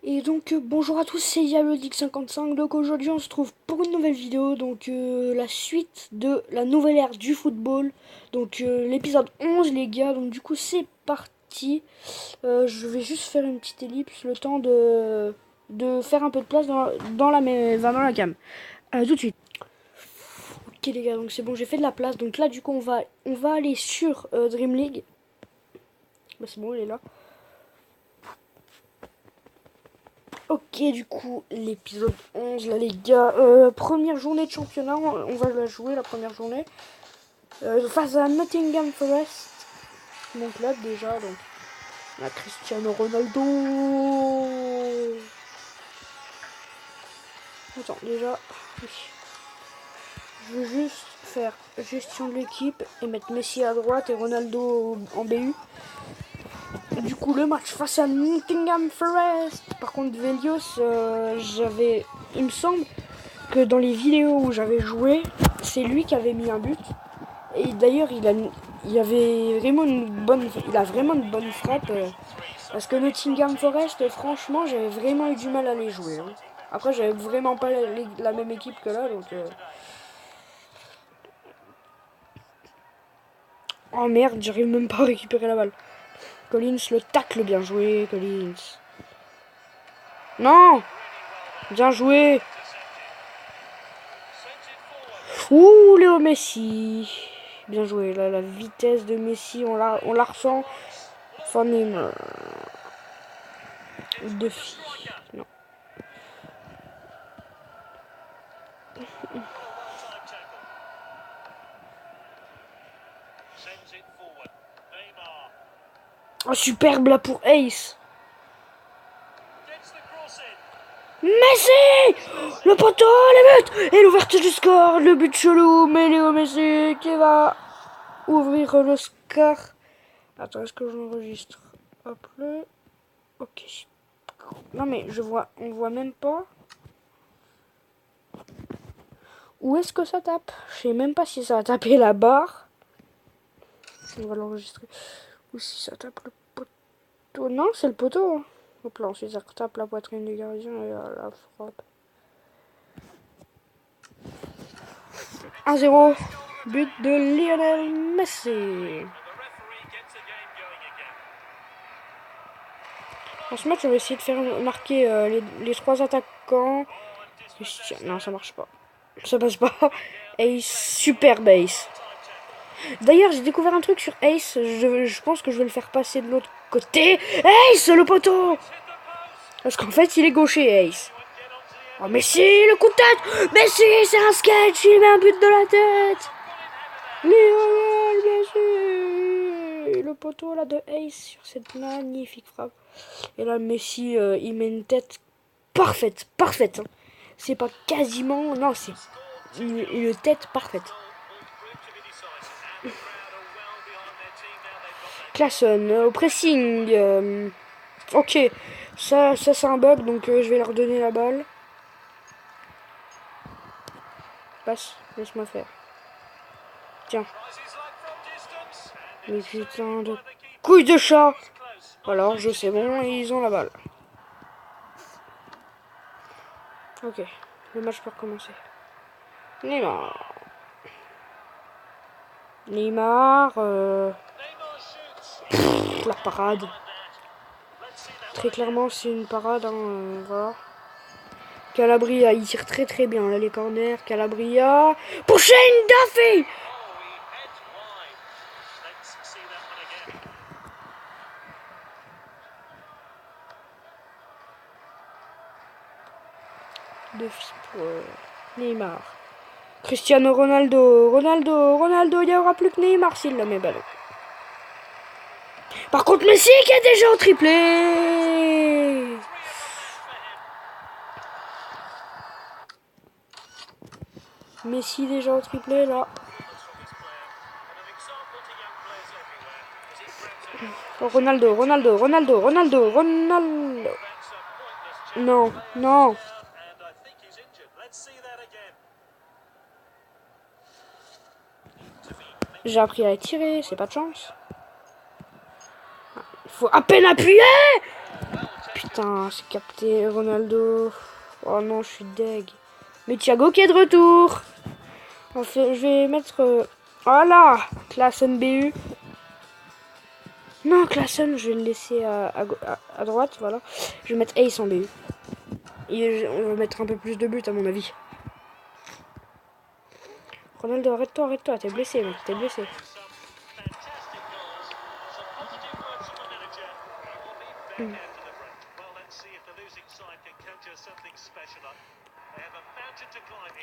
Et donc bonjour à tous, c'est YaLoDick55. Donc aujourd'hui on se trouve pour une nouvelle vidéo, donc la suite de la nouvelle ère du football. Donc l'épisode 11 les gars, donc du coup c'est parti. Je vais juste faire une petite ellipse, le temps de faire un peu de place dans la cam. Tout de suite. Ok les gars, donc c'est bon, j'ai fait de la place. Donc là du coup on va aller sur Dream League. Bah, c'est bon, il est là. Ok, du coup, l'épisode 11, là, les gars. Première journée de championnat, on va la jouer, la première journée. Face à Nottingham Forest. Donc là, déjà, donc, on a Cristiano Ronaldo. Attends, déjà, oui. Je veux juste faire gestion de l'équipe et mettre Messi à droite et Ronaldo en BU. Du coup, le match face à Nottingham Forest. Par contre, Velios, il me semble que dans les vidéos où j'avais joué, c'est lui qui avait mis un but. Et d'ailleurs, il a vraiment une bonne frappe. Parce que Nottingham Forest, franchement, j'avais vraiment eu du mal à les jouer. Hein. Après, j'avais vraiment pas la même équipe que là, donc. Oh merde, j'arrive même pas à récupérer la balle. Collins, le tacle, bien joué, Collins. Non, bien joué. Ouh, Léo Messi. Bien joué. Là, la vitesse de Messi, on la ressent. Enfin, même. De filles. Non. Oh, superbe là pour Ace. Messi, le poteau, le but et l'ouverture du score, le but chelou, mais Léo Messi qui va ouvrir le score. Attends, est-ce que j'enregistre? Hop là. Ok. Non mais on voit même pas. Où est-ce que ça tape? Je sais même pas si ça a tapé la barre. On va l'enregistrer. Ou si ça tape le poteau. Non, c'est le poteau. Hop là, ensuite ça tape la poitrine du gardien et la frappe. 1-0. But de Lionel Messi. Dans ce match, on va essayer de faire marquer les trois attaquants. Non, ça marche pas. Ça passe pas. Ace, super base. D'ailleurs, j'ai découvert un truc sur Ace. Je pense que je vais le faire passer de l'autre côté. Ace, le poteau. Parce qu'en fait, il est gaucher, Ace. Oh, Messi, le coup de tête. Messi, c'est un sketch. Il met un but de la tête. Lionel Messi. Le poteau là de Ace sur cette magnifique frappe. Et là, Messi, il met une tête parfaite. Parfaite. Hein. C'est pas quasiment. Non, c'est une tête parfaite. Classen au pressing. Ok, ça c'est un bug, donc je vais leur donner la balle. Passe, laisse-moi faire. Tiens. Mais putain de couilles de chat. Alors, je sais bon, ils ont la balle. Ok, le match peut recommencer. Neymar. Neymar. La parade. Très clairement, c'est une parade. Hein, voilà. Calabria, il tire très très bien. Là, les corners. Calabria. Pour Shane Duffy. Duffy pour Neymar. Cristiano Ronaldo. Ronaldo, il n'y aura plus que Neymar s'il la met ballon. Par contre, Messi qui est déjà au triplé. Messi déjà au triplé là. Ronaldo. Non, non. J'ai appris à tirer, c'est pas de chance. Il faut à peine appuyer. Putain, c'est capté Ronaldo. Oh non, je suis deg. Mais Thiago qui est de retour. Enfin, je vais mettre... voilà, Klaassen BU. Non, Klaassen, je vais le laisser à droite, voilà. Je vais mettre Ace en BU. Et on va mettre un peu plus de buts à mon avis. Ronaldo, arrête-toi, t'es blessé, mec, t'es blessé.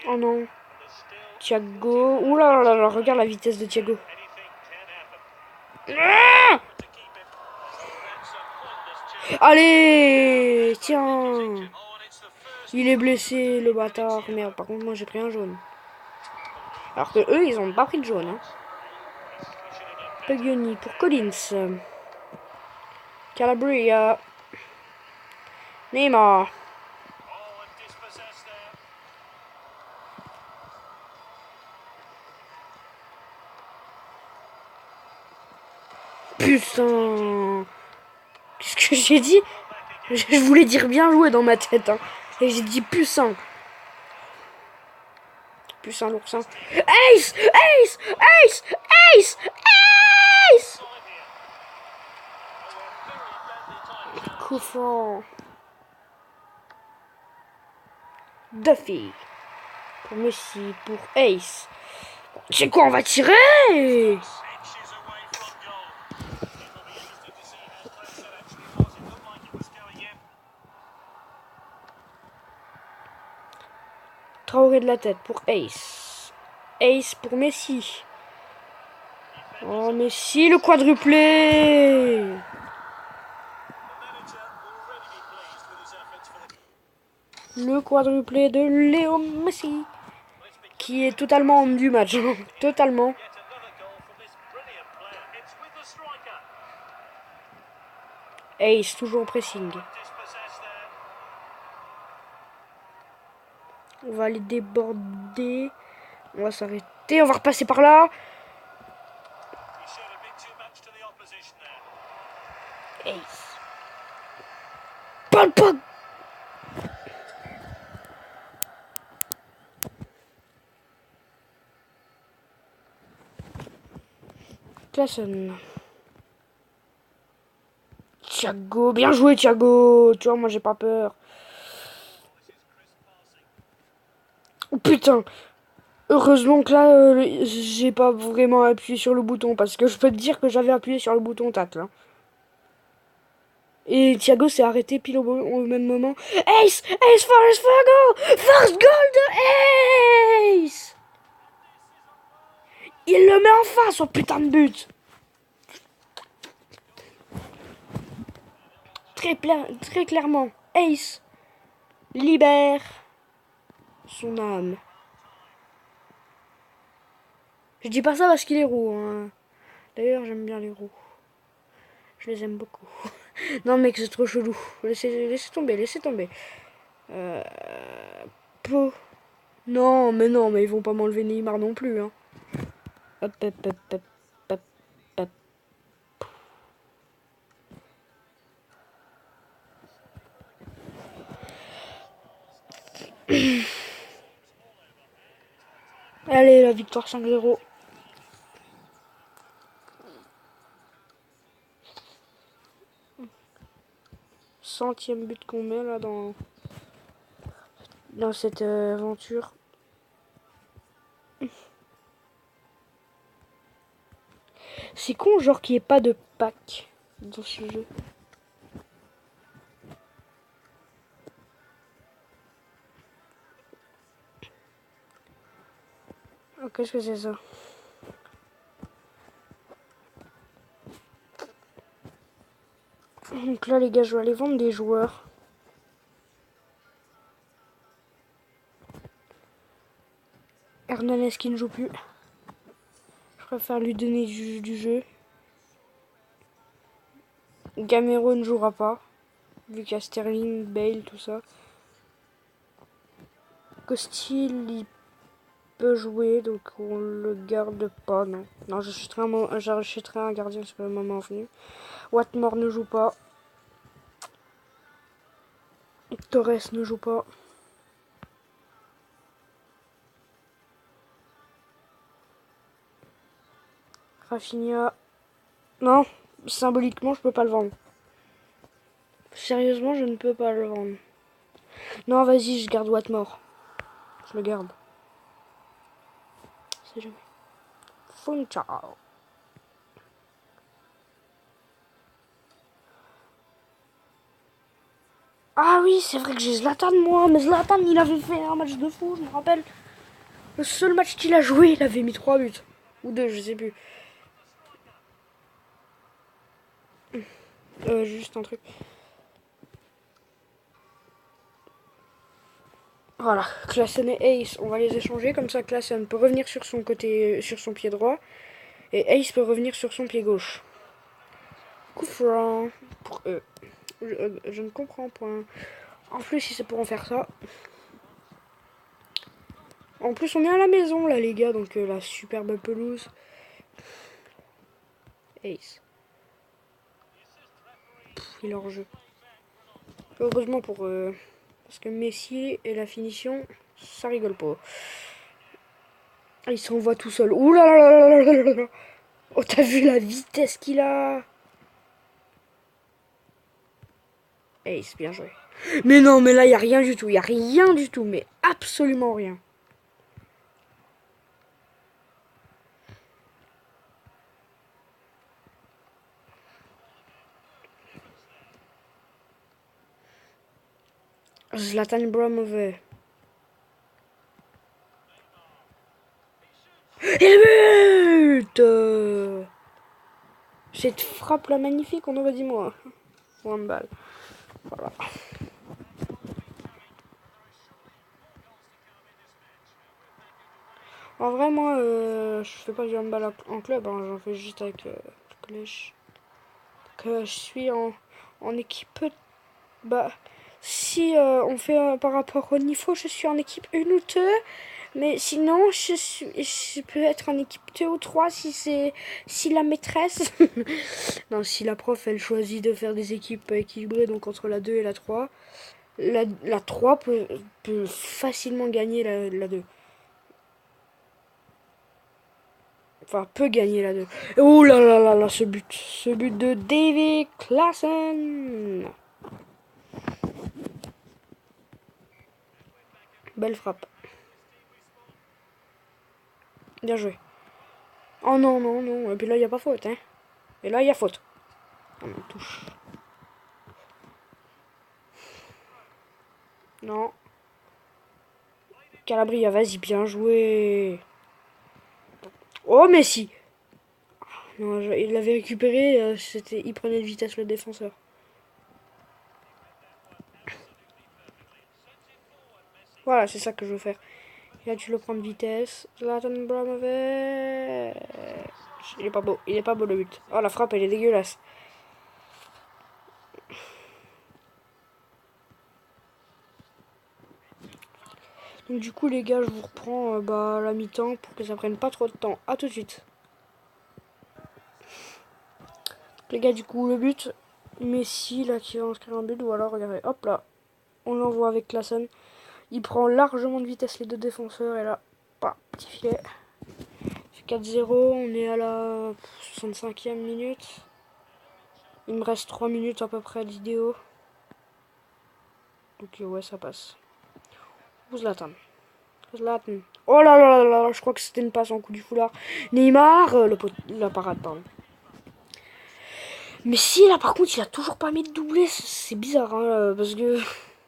Oh non. Thiago. Ouh là là là, regarde la vitesse de Thiago. Ah, allez, tiens. Il est blessé, le bâtard. Merde, par contre, moi j'ai pris un jaune. Alors que eux, ils ont pas pris de jaune. Hein. Pugoni pour Collins. Calabria. Neymar. Putain. Qu'est-ce que j'ai dit? Je voulais dire bien joué dans ma tête. Hein. Et j'ai dit puissant. Puissant l'oursin. Ace! Ace! Ace! Ace! Ace! Coup franc. Duffy. Pour Messi. Pour Ace. C'est quoi, on va tirer? Traoré de la tête pour Ace. Ace pour Messi. Oh, Messi, le quadruplé. Le quadruplé de Léo Messi. Qui est totalement homme du match. Totalement. Ace, toujours en pressing. On va aller déborder. On va s'arrêter. On va repasser par là. Ace. Paul Pog. Klaassen. Thiago. Bien joué, Thiago. Tu vois, moi, j'ai pas peur. Oh, putain. Heureusement que là, j'ai pas vraiment appuyé sur le bouton. Parce que je peux te dire que j'avais appuyé sur le bouton tacle. Hein. Et Thiago s'est arrêté pile au même moment. Ace! Ace! Forest goal! First goal de Ace! Il le met enfin, son putain de but! Très clairement, Ace libère son âme. Je dis pas ça parce qu'il est roux. Hein. D'ailleurs, j'aime bien les roux. Je les aime beaucoup. Non, mec, c'est trop chelou. Laissez tomber, laissez tomber. Po. Non, mais ils vont pas m'enlever Neymar non plus. Hein. Hop, hop, hop, hop, hop, hop. Allez, la victoire 5-0. Centième but qu'on met là dans cette aventure. C'est con, genre qu'il n'y ait pas de pack dans ce jeu. Oh, qu'est-ce que c'est ça? Donc là, les gars, je vais aller vendre des joueurs. Hernandez qui ne joue plus. Je préfère lui donner du jeu. Gamero ne jouera pas. Vu qu'il y a Sterling, Bale, tout ça. Costil, il peut jouer, donc on le garde pas, non. Non, j'achèterai un gardien sur le moment venu. Watmore ne joue pas. Torres ne joue pas. Rafinha. Non, symboliquement, je peux pas le vendre. Sérieusement, je ne peux pas le vendre. Non, vas-y, je garde Watmore. Je le garde. C'est jamais. Funchal. Ah oui, c'est vrai que j'ai Zlatan, moi. Mais Zlatan, il avait fait un match de fou, je me rappelle. Le seul match qu'il a joué, il avait mis 3 buts. Ou 2, je sais plus. Juste un truc. Voilà, Klaassen et Ace, on va les échanger. Comme ça, Klaassen peut revenir sur son côté, sur son pied droit. Et Ace peut revenir sur son pied gauche. Coup franc pour eux. Je ne comprends point. En plus, si c'est pour en faire ça. En plus, on est à la maison, là, les gars. Donc, la superbe pelouse. Ace. Il est hors jeu. Heureusement pour parce que Messi et la finition, ça rigole pas. Il s'envoie tout seul. Ouh là là là là là là là. Oh, t'as vu la vitesse qu'il a? Ace, bien joué. Mais non, mais là, il n'y a rien du tout. Il n'y a rien du tout. Mais absolument rien. Zlatan Ibrahimovic. Et le but! Cette frappe là magnifique, on aurait dit moi. Handball. Voilà. En vrai, moi, je fais pas du handball en club, hein, j'en fais juste avec le collège. Que je suis en équipe. Bah, si on fait par rapport au niveau, je suis en équipe 1 ou 2. Mais sinon, je peux être en équipe 2 ou 3 si la maîtresse. Non, si la prof elle choisit de faire des équipes équilibrées, donc entre la 2 et la 3. La 3 peut facilement gagner la 2. Enfin, peut gagner la 2. Oh là là là là, ce but. Ce but de David Klaassen. Belle frappe. Bien joué. Oh non, non, non. Et puis là, il n'y a pas faute. Hein. Et là, il y a faute. On touche. Non. Calabria, vas-y, bien joué. Oh, Messi. Non, il l'avait récupéré. Il prenait de vitesse le défenseur. Voilà, c'est ça que je veux faire. Et là, tu le prends de vitesse. Zlatan Ibrahimovic. Il est pas beau. Il est pas beau le but. Oh, la frappe, elle est dégueulasse. Donc du coup les gars, je vous reprends la mi-temps pour que ça prenne pas trop de temps. A tout de suite. Les gars, du coup le but, Messi là qui va inscrire un but, ou alors regardez, hop là, on l'envoie avec Klaassen. Il prend largement de vitesse les deux défenseurs et là, pas petit filet. 4-0, on est à la 65e minute. Il me reste 3 minutes à peu près de vidéo. Donc ouais, ça passe. Où Zlatan? Zlatan. Oh là là là là, je crois que c'était une passe en coup du foulard. Neymar, la parade, pardon. Mais si là par contre il a toujours pas mis de doublé, c'est bizarre hein, parce que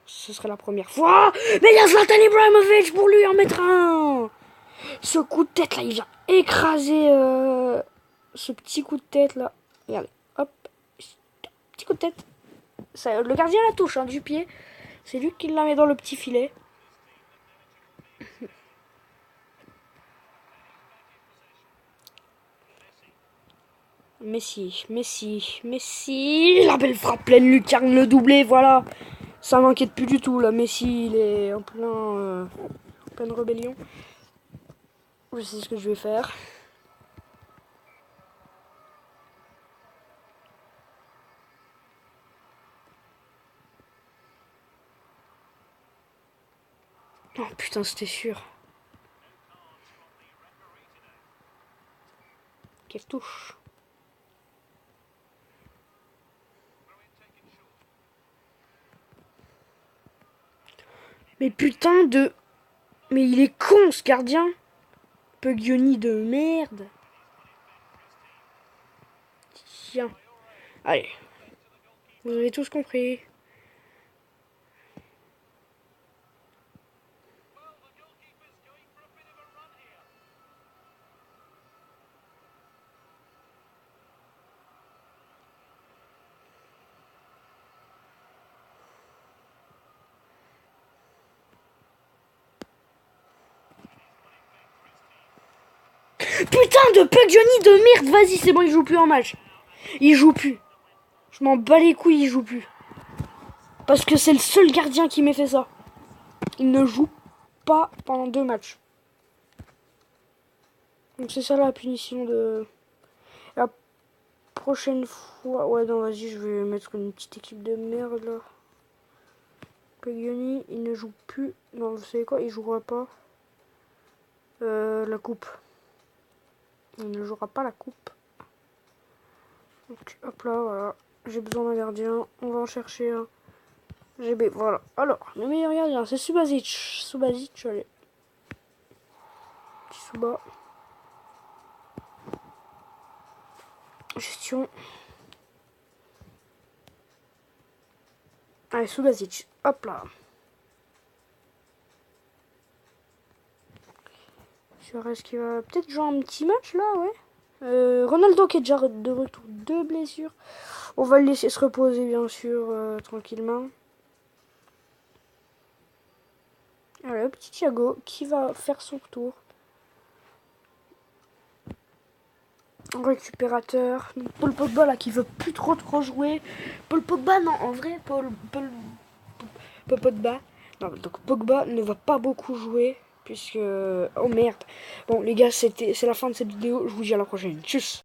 ce serait la première fois. Mais il y a Zlatan Ibrahimovic pour lui en mettre un. Ce coup de tête là, il vient écraser ce petit coup de tête là. Regardez, hop, petit coup de tête. Ça, le gardien la touche hein, du pied. C'est lui qui la met dans le petit filet. Messi, Messi, Messi. La belle frappe pleine lucarne, le doublé, voilà. Ça m'inquiète plus du tout là. Messi, il est en pleine rébellion. Je sais ce que je vais faire. Oh putain, c'était sûr. Quelle touche. Mais putain de... Mais il est con ce gardien. Puglioni de merde. Tiens. Allez. Vous avez tous compris. Putain de Puglioni de merde. Vas-y, c'est bon, il joue plus en match. Il joue plus. Je m'en bats les couilles, il joue plus. Parce que c'est le seul gardien qui m'ait fait ça. Il ne joue pas pendant 2 matchs. Donc c'est ça la punition de... La prochaine fois... Ouais, non, vas-y, je vais mettre une petite équipe de merde, là. Puglioni, il ne joue plus... Non, vous savez quoi, il jouera pas. La coupe. Il ne jouera pas la coupe. Donc, hop là, voilà. J'ai besoin d'un gardien. On va en chercher un. GB, voilà. Alors, le meilleur gardien, c'est Subasic. Subasic, allez. Petit Suba. Gestion. Allez, Subasic. Hop là. Suarez qui va peut-être jouer un petit match là, ouais. Ronaldo qui est déjà de retour de blessure. On va le laisser se reposer bien sûr tranquillement. Allez, petit Thiago qui va faire son retour. Récupérateur. Paul Pogba là qui veut plus trop jouer. Paul Pogba non en vrai Paul Pogba. Non, donc Pogba ne va pas beaucoup jouer puisque oh merde. Bon les gars c'est la fin de cette vidéo. Je vous dis à la prochaine. Tchuss.